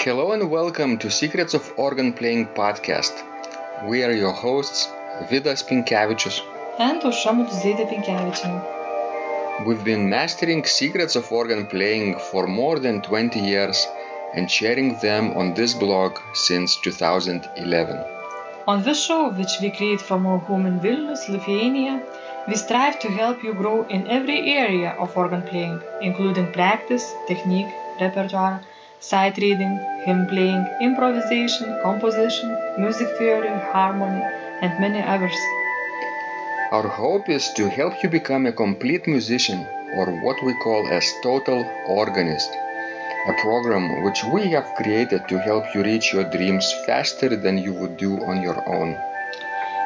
Hello and welcome to Secrets of Organ Playing podcast. We are your hosts, Vidas and Pinkevičienė. We've been mastering secrets of organ playing for more than 20 years and sharing them on this blog since 2011. On this show, which we create from our home in Vilnius, Lithuania, we strive to help you grow in every area of organ playing, including practice, technique, repertoire, sight reading, hymn playing, improvisation, composition, music theory, harmony, and many others. Our hope is to help you become a complete musician, or what we call as total organist, a program which we have created to help you reach your dreams faster than you would do on your own.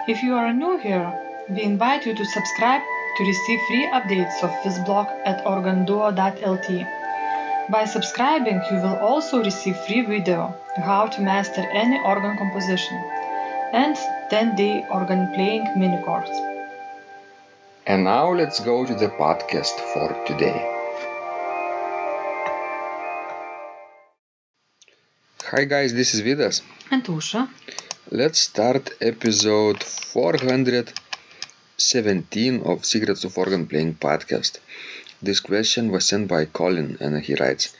If you are new here, we invite you to subscribe to receive free updates of this blog at organduo.lt. By subscribing, you will also receive free video how to master any organ composition and 10-day organ playing mini course. And now let's go to the podcast for today. Hi guys, this is Vidas. And Usha. Let's start episode 417 of Secrets of Organ Playing podcast. This question was sent by Colin and he writes,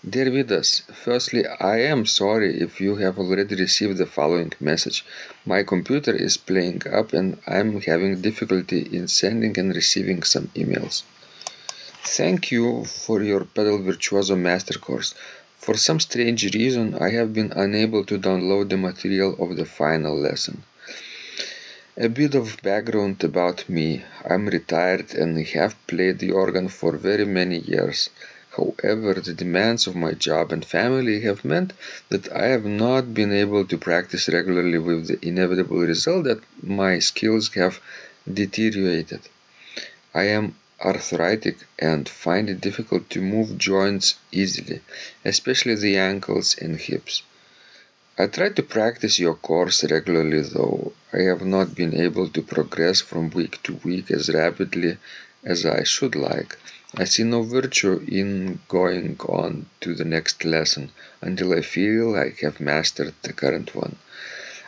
Dear Vidas, firstly, I am sorry if you have already received the following message. My computer is playing up and I'm having difficulty in sending and receiving some emails. Thank you for your pedal virtuoso master course. For some strange reason, I have been unable to download the material of the final lesson. A bit of background about me. I'm retired and have played the organ for very many years. However, the demands of my job and family have meant that I have not been able to practice regularly, with the inevitable result that my skills have deteriorated. I am arthritic and find it difficult to move joints easily, especially the ankles and hips. I try to practice your course regularly, though I have not been able to progress from week to week as rapidly as I should like. I see no virtue in going on to the next lesson until I feel I have mastered the current one.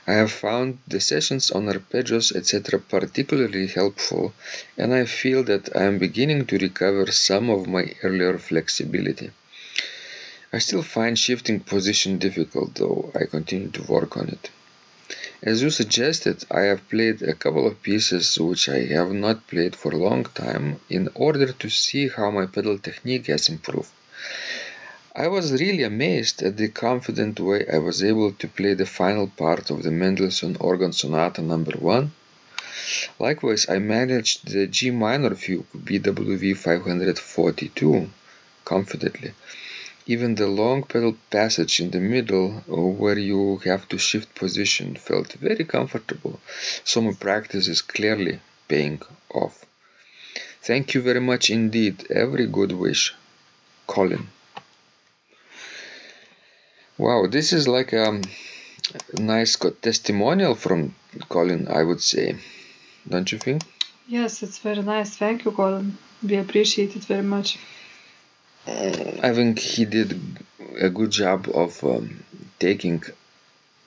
I have found the sessions on arpeggios, etc. particularly helpful, and I feel that I am beginning to recover some of my earlier flexibility. I still find shifting position difficult, though I continue to work on it. As you suggested, I have played a couple of pieces which I have not played for a long time in order to see how my pedal technique has improved. I was really amazed at the confident way I was able to play the final part of the Mendelssohn Organ Sonata No. 1. Likewise, I managed the G minor fugue BWV 542 confidently. Even the long pedal passage in the middle, where you have to shift position, felt very comfortable, so my practice is clearly paying off. Thank you very much indeed. Every good wish. Colin. Wow, this is like a nice testimonial from Colin, I would say. Don't you think? Yes, it's very nice. Thank you, Colin. We appreciate it very much. I think he did a good job of taking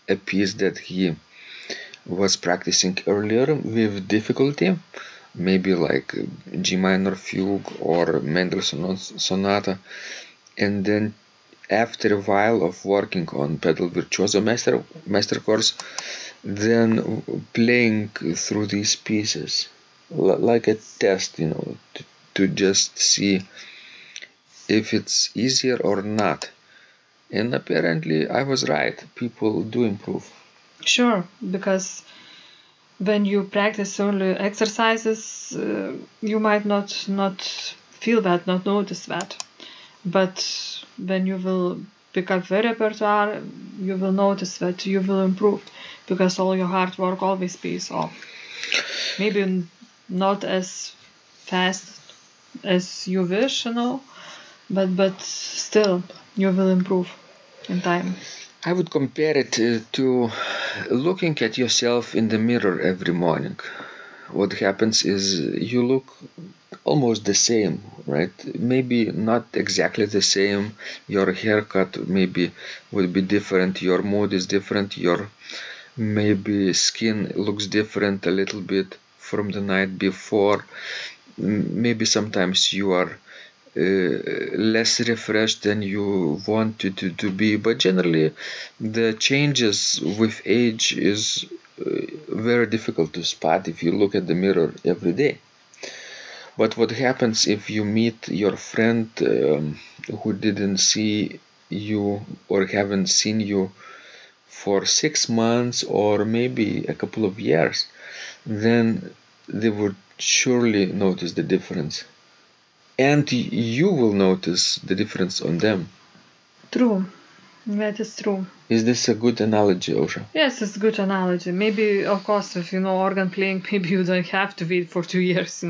a piece that he was practicing earlier with difficulty, maybe like G minor fugue or Mendelssohn Sonata, and then after a while of working on pedal virtuoso master course, then playing through these pieces like a test, to just see if it's easier or not. And apparently I was right. People do improve. Sure, because when you practice only exercises, you might not feel that, not notice that. But when you will pick up the repertoire, you will notice that you will improve, because all your hard work always pays off. Maybe not as fast as you wish, but still you will improve in time. I would compare it to looking at yourself in the mirror every morning. What happens is you look almost the same, right? Maybe not exactly the same. Your haircut maybe would be different. Your mood is different. Your maybe skin looks different a little bit from the night before. Maybe sometimes you are less refreshed than you wanted to be, but generally the changes with age is very difficult to spot if you look at the mirror every day. But what happens if you meet your friend who didn't see you or haven't seen you for 6 months or maybe a couple of years, then they would surely notice the difference. And you will notice the difference on them. True. That is true. Is this a good analogy, Osha? Yes, it's a good analogy. Maybe, of course, if organ playing, maybe you don't have to wait for 2 years,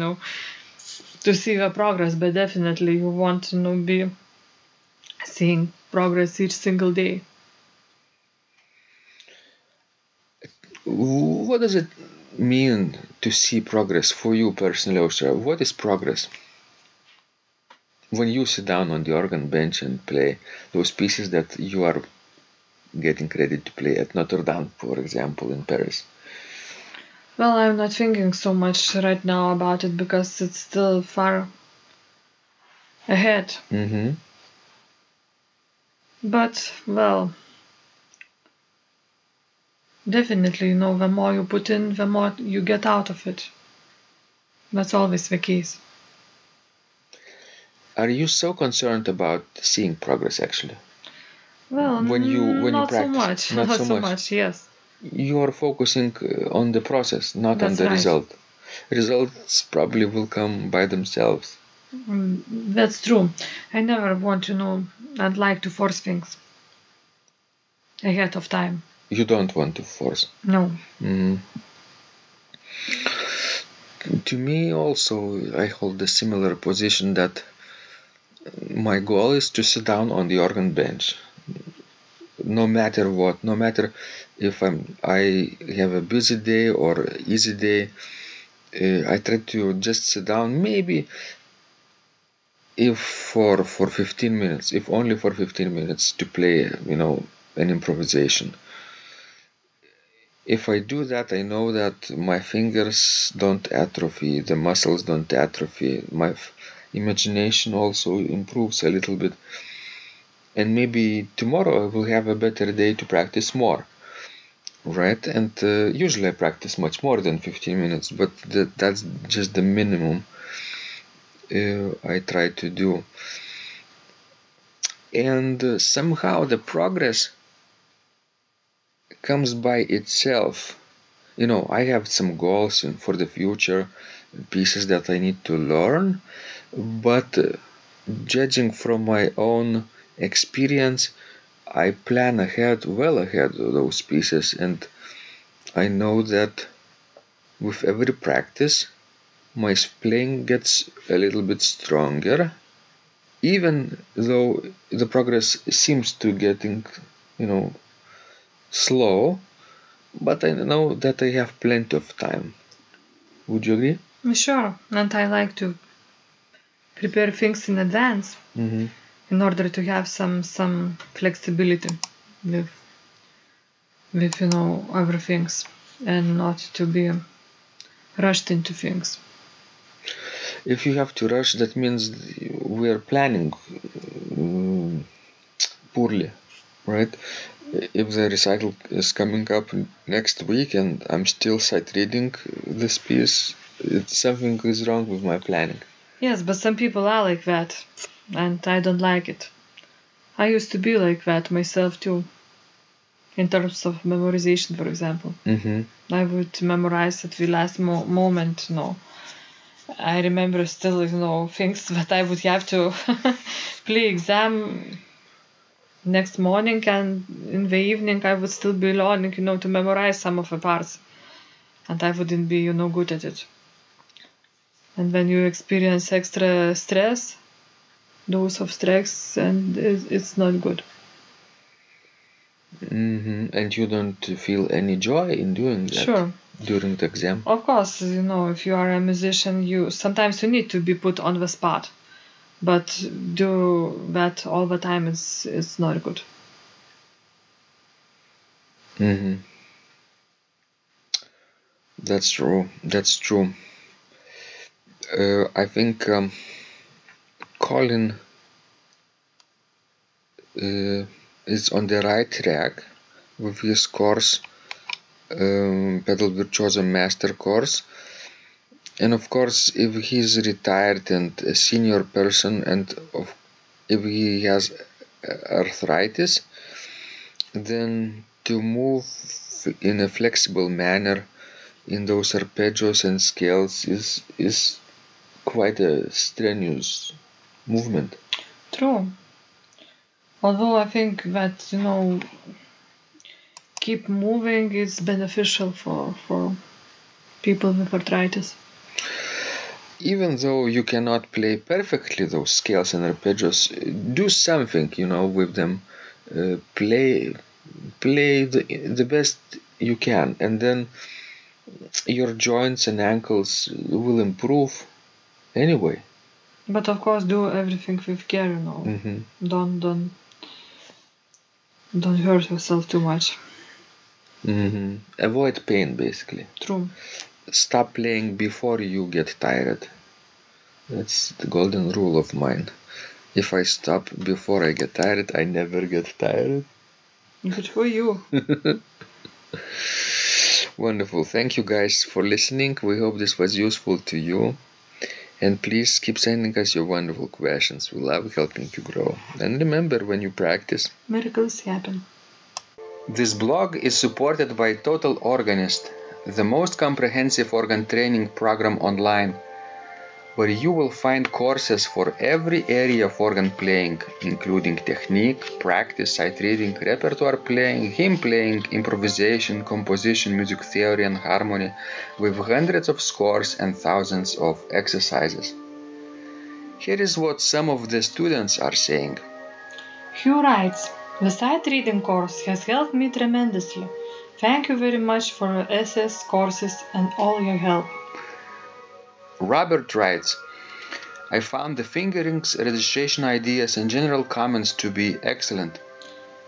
to see your progress, but definitely you want to be seeing progress each single day. What does it mean to see progress for you personally, Osha? What is progress? When you sit down on the organ bench and play those pieces that you are getting ready to play at Notre Dame, for example, in Paris? Well, I'm not thinking so much right now about it because it's still far ahead. Mm-hmm. But, well, definitely, the more you put in, the more you get out of it. That's always the case. Are you so concerned about seeing progress, actually? Well, when you not practice, so much. Not so much, yes. You are focusing on the process, not That's on the right. result. Results probably will come by themselves. That's true. I never want to I'd like to force things ahead of time. You don't want to force. No. To me also, I hold a similar position that my goal is to sit down on the organ bench, no matter what, no matter if I have a busy day or easy day. I try to just sit down, maybe if for 15 minutes, if only for 15 minutes, to play, an improvisation. If I do that, I know that my fingers don't atrophy, the muscles don't atrophy, my imagination also improves a little bit, and maybe tomorrow I will have a better day to practice more, right? And usually I practice much more than 15 minutes, but that's just the minimum I try to do. And somehow the progress comes by itself. I have some goals for the future, pieces that I need to learn, but judging from my own experience, I plan ahead, well ahead of those pieces, and I know that with every practice, my playing gets a little bit stronger, even though the progress seems to getting, slow, but I know that I have plenty of time. Would you agree? Sure, and I like to prepare things in advance in order to have some flexibility with other things and not to be rushed into things. If you have to rush, that means we are planning poorly, right? If the recital is coming up next week and I'm still sight reading this piece, something is wrong with my planning. Yes, but some people are like that, and I don't like it. I used to be like that myself too, in terms of memorization, for example. I would memorize at the last moment, I remember still, things that I would have to play exam next morning, and in the evening I would still be learning, to memorize some of the parts, and I wouldn't be, good at it. And when you experience extra stress, dose of stress, and it's not good. And you don't feel any joy in doing that? Sure. during the exam? Of course, if you are a musician, sometimes you need to be put on the spot. But do that all the time is not good. Mm-hmm. That's true. I think Colin is on the right track with his course, Pedal Virtuoso Master course. And of course, if he's retired and a senior person, and if he has arthritis, then to move in a flexible manner in those arpeggios and scales is quite a strenuous movement. True. Although I think that, keep moving is beneficial for people with arthritis. Even though you cannot play perfectly those scales and arpeggios, do something, with them. Play the best you can, and then your joints and ankles will improve anyway. But of course, do everything with care, Mm-hmm. Don't hurt yourself too much. Mm-hmm. Avoid pain, basically. True. Stop playing before you get tired. That's the golden rule of mine. If I stop before I get tired, I never get tired. Good for you. Wonderful. Thank you guys for listening. We hope this was useful to you. And please keep sending us your wonderful questions. We love helping you grow. And remember, when you practice, miracles happen. This blog is supported by Total Organist, the most comprehensive organ training program online, where you will find courses for every area of organ playing, including technique, practice, sight reading, repertoire playing, hymn playing, improvisation, composition, music theory and harmony, with hundreds of scores and thousands of exercises. Here is what some of the students are saying. Hugh writes, "The sight reading course has helped me tremendously. Thank you very much for your SS courses and all your help." Robert writes, "I found the fingerings, registration ideas and general comments to be excellent."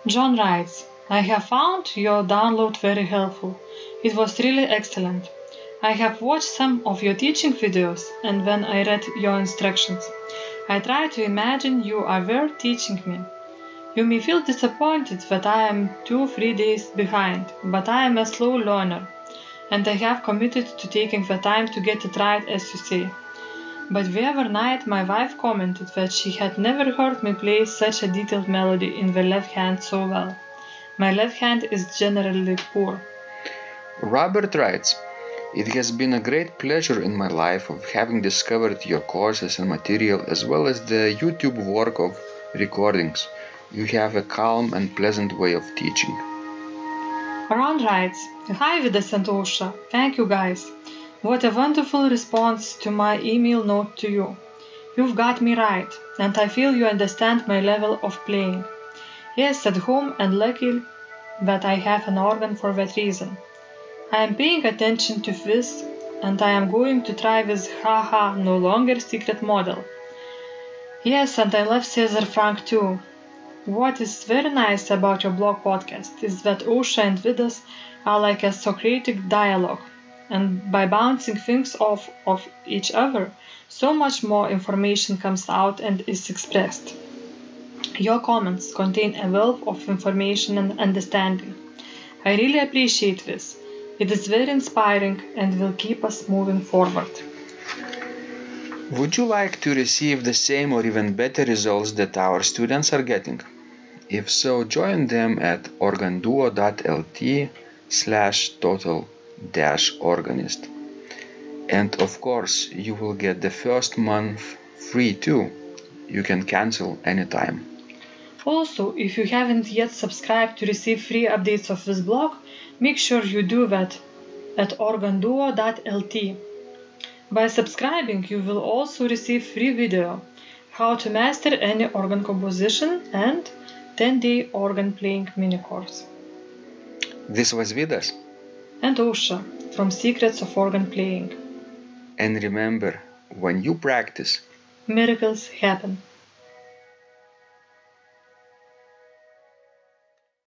John writes, "I have found your download very helpful. It was really excellent. I have watched some of your teaching videos and when I read your instructions, I tried to imagine you are there teaching me. You may feel disappointed that I am 2-3 days behind, but I am a slow learner, and I have committed to taking the time to get it right, as you say. But the other night my wife commented that she had never heard me play such a detailed melody in the left hand so well. My left hand is generally poor." Robert writes, "It has been a great pleasure in my life of having discovered your courses and material as well as the YouTube work of recordings. You have a calm and pleasant way of teaching." Ron writes, "Hi Vidas and Ausra, thank you guys. What a wonderful response to my email note to you. You've got me right, and I feel you understand my level of playing. Yes, at home and lucky that I have an organ for that reason. I am paying attention to this, and I am going to try this haha no longer secret model. Yes, and I love Cesar Frank too. What is very nice about your blog podcast is that Ausra and Vidas are like a Socratic dialogue, and by bouncing things off of each other, so much more information comes out and is expressed. Your comments contain a wealth of information and understanding. I really appreciate this. It is very inspiring and will keep us moving forward." Would you like to receive the same or even better results that our students are getting? If so, join them at organduo.lt/total-organist. And of course, you will get the first month free too. You can cancel anytime. Also, if you haven't yet subscribed to receive free updates of this blog, make sure you do that at organduo.lt. By subscribing, you will also receive free video, how to master any organ composition, and 10-day organ playing mini course. This was Vidas and Ausra. from secrets of organ playing. And remember, when you practice, Miracles happen.